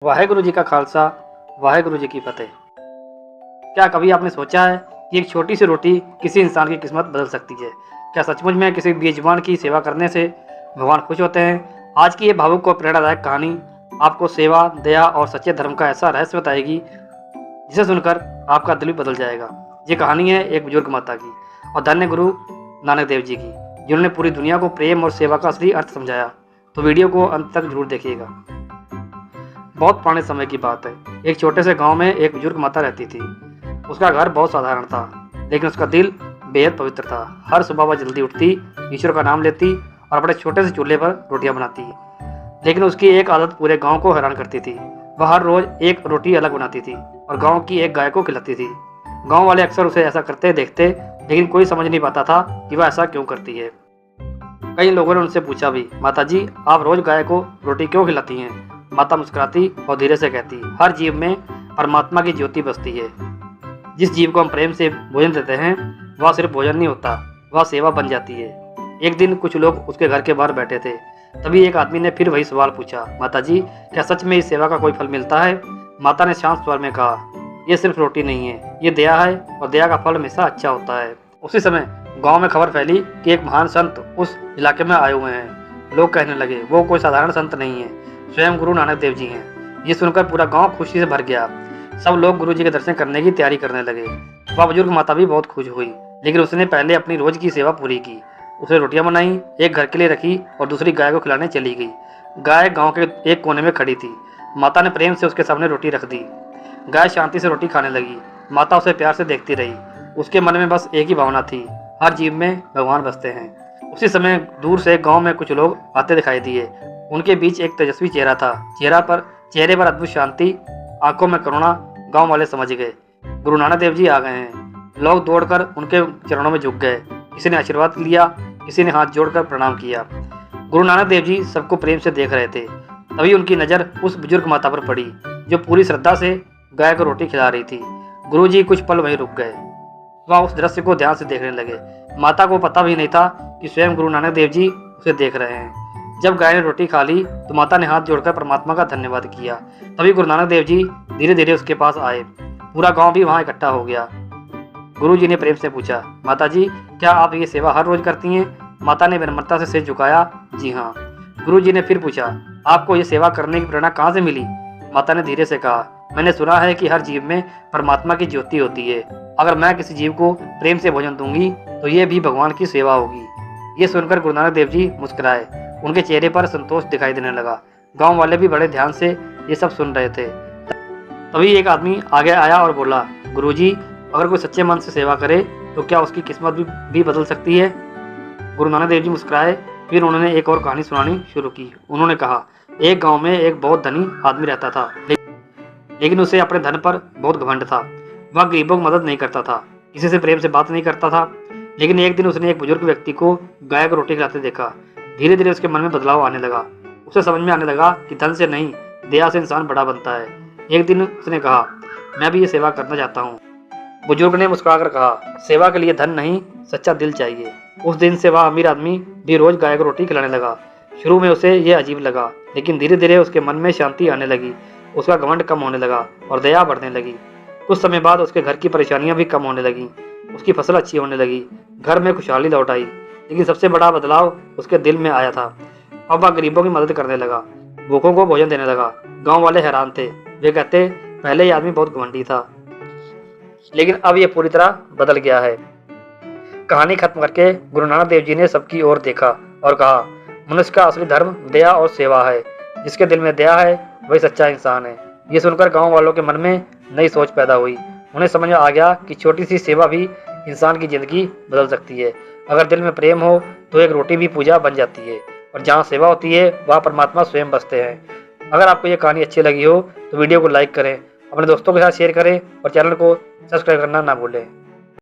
वाहेगुरु जी का खालसा, वाहेगुरु जी की फतेह। क्या कभी आपने सोचा है कि एक छोटी सी रोटी किसी इंसान की किस्मत बदल सकती है? क्या सचमुच में किसी बेजुबान की सेवा करने से भगवान खुश होते हैं? आज की ये भावुक और प्रेरणादायक कहानी आपको सेवा, दया और सच्चे धर्म का ऐसा रहस्य बताएगी जिसे सुनकर आपका दिल भी बदल जाएगा। ये कहानी है एक बुजुर्ग माता की और धन्य गुरु नानक देव जी की, जिन्होंने पूरी दुनिया को प्रेम और सेवा का असली अर्थ समझाया। तो वीडियो को अंत तक जरूर देखिएगा। बहुत पुराने समय की बात है। एक छोटे से गांव में एक बुजुर्ग माता रहती थी। उसका घर बहुत साधारण था, लेकिन उसका दिल बेहद पवित्र था। हर सुबह वह जल्दी उठती, ईश्वर का नाम लेती और अपने छोटे से चूल्हे पर रोटियां बनाती। लेकिन उसकी एक आदत पूरे गांव को हैरान करती थी। वह हर रोज एक रोटी अलग बनाती थी और गांव की एक गाय को खिलाती थी। गांव वाले अक्सर उसे ऐसा करते देखते, लेकिन कोई समझ नहीं पाता था कि वह ऐसा क्यों करती है। कई लोगों ने उनसे पूछा भी, माता जी आप रोज गाय को रोटी क्यों खिलाती हैं? माता मुस्कुराती और धीरे से कहती, हर जीव में परमात्मा की ज्योति बसती है। जिस जीव को हम प्रेम से भोजन देते हैं वह सिर्फ भोजन नहीं होता, वह सेवा बन जाती है। एक दिन कुछ लोग उसके घर के बाहर बैठे थे। तभी एक आदमी ने फिर वही सवाल पूछा, माता जी क्या सच में इस सेवा का कोई फल मिलता है? माता ने शांत स्वर में कहा, यह सिर्फ रोटी नहीं है, ये दया है और दया का फल हमेशा अच्छा होता है। उसी समय गांव में खबर फैली कि एक महान संत उस इलाके में आए हुए हैं। लोग कहने लगे, वो कोई साधारण संत नहीं है, स्वयं गुरु नानक देव जी हैं। ये सुनकर पूरा गांव खुशी से भर गया। सब लोग गुरु जी के दर्शन करने की तैयारी करने लगे। वह बुजुर्ग माता भी बहुत खुश हुई, लेकिन उसने पहले अपनी रोज की सेवा पूरी की। उसने रोटियां बनाई, एक घर के लिए रखी और दूसरी गाय को खिलाने चली गई। गाय गांव के एक कोने में खड़ी थी। माता ने प्रेम से उसके सामने रोटी रख दी। गाय शांति से रोटी खाने लगी। माता उसे प्यार से देखती रही। उसके मन में बस एक ही भावना थी, हर जीव में भगवान बसते हैं। उसी समय दूर से गांव में कुछ लोग आते दिखाई दिए। उनके बीच एक तेजस्वी चेहरा था। चेहरे पर अद्भुत शांति, आंखों में करुणा। गांव वाले समझ गए, गुरु नानक देव जी आ गए हैं। लोग दौड़कर उनके चरणों में झुक गए। किसी ने आशीर्वाद लिया, किसी ने हाथ जोड़कर प्रणाम किया। गुरु नानक देव जी सबको प्रेम से देख रहे थे। तभी उनकी नज़र उस बुजुर्ग माता पर पड़ी, जो पूरी श्रद्धा से गाय को रोटी खिला रही थी। गुरु जी कुछ पल वहीं रुक गए। वह उस दृश्य को ध्यान से देखने लगे। माता को पता भी नहीं था कि स्वयं गुरु नानक देव जी उसे देख रहे हैं। जब गाय ने रोटी खा ली तो माता ने हाथ जोड़कर परमात्मा का धन्यवाद किया। तभी गुरु नानक देव जी धीरे धीरे उसके पास आए। पूरा गांव भी वहां इकट्ठा हो गया। गुरु जी ने प्रेम से पूछा, माता जी क्या आप ये सेवा हर रोज करती हैं? माता ने विनम्रता से सिर झुकाया, जी हाँ। गुरु जी ने फिर पूछा, आपको ये सेवा करने की प्रेरणा कहाँ से मिली? माता ने धीरे से कहा, मैंने सुना है कि हर जीव में परमात्मा की ज्योति होती है। अगर मैं किसी जीव को प्रेम से भोजन दूंगी तो ये भी भगवान की सेवा होगी। ये सुनकर गुरु नानक देव जी मुस्कुराए। उनके चेहरे पर संतोष दिखाई देने लगा। गांव वाले भी बड़े ध्यान से ये सब सुन रहे थे। तभी एक आदमी आगे आया और बोला, गुरुजी अगर कोई सच्चे मन से सेवा करे तो क्या उसकी किस्मत भी बदल सकती है? गुरु नानक देव जी मुस्कुराए। फिर उन्होंने एक और कहानी सुनानी शुरू की। उन्होंने कहा, एक गाँव में एक बहुत धनी आदमी रहता था, लेकिन उसे अपने धन पर बहुत घमंड था। वह गरीबों की मदद नहीं करता था, किसी से प्रेम से बात नहीं करता था। लेकिन एक दिन उसने एक बुजुर्ग व्यक्ति को गाय को रोटी खिलाते देखा। धीरे धीरे उसके मन में बदलाव आने लगा। उसे समझ में आने लगा कि धन से नहीं, दया से इंसान बड़ा बनता है। एक दिन उसने कहा, मैं भी ये सेवा करना चाहता हूँ। बुजुर्ग ने मुस्कुराकर कहा, सेवा के लिए धन नहीं, सच्चा दिल चाहिए। उस दिन से वह अमीर आदमी भी रोज गाय को रोटी खिलाने लगा। शुरू में उसे यह अजीब लगा, लेकिन धीरे धीरे उसके मन में शांति आने लगी। उसका घमंड कम होने लगा और दया बढ़ने लगी। कुछ समय बाद उसके घर की परेशानियां भी कम होने लगी। उसकी फसल अच्छी होने लगी। घर में खुशहाली लौट आई। लेकिन सबसे बड़ा बदलाव उसके दिल में आया था। अब वह गरीबों की मदद करने लगा, भूखों को भोजन देने लगा। गांव वाले हैरान थे। वे कहते, पहले ये आदमी बहुत घमंडी था, लेकिन अब ये पूरी तरह बदल गया है। कहानी खत्म करके गुरु नानक देव जी ने सबकी ओर देखा और कहा, मनुष्य का असली धर्म दया और सेवा है। जिसके दिल में दया है वही सच्चा इंसान है। ये सुनकर गांव वालों के मन में नई सोच पैदा हुई। उन्हें समझ में आ गया कि छोटी सी सेवा भी इंसान की जिंदगी बदल सकती है। अगर दिल में प्रेम हो तो एक रोटी भी पूजा बन जाती है, और जहाँ सेवा होती है वहाँ परमात्मा स्वयं बसते हैं। अगर आपको ये कहानी अच्छी लगी हो तो वीडियो को लाइक करें, अपने दोस्तों के साथ शेयर करें और चैनल को सब्सक्राइब करना ना भूलें।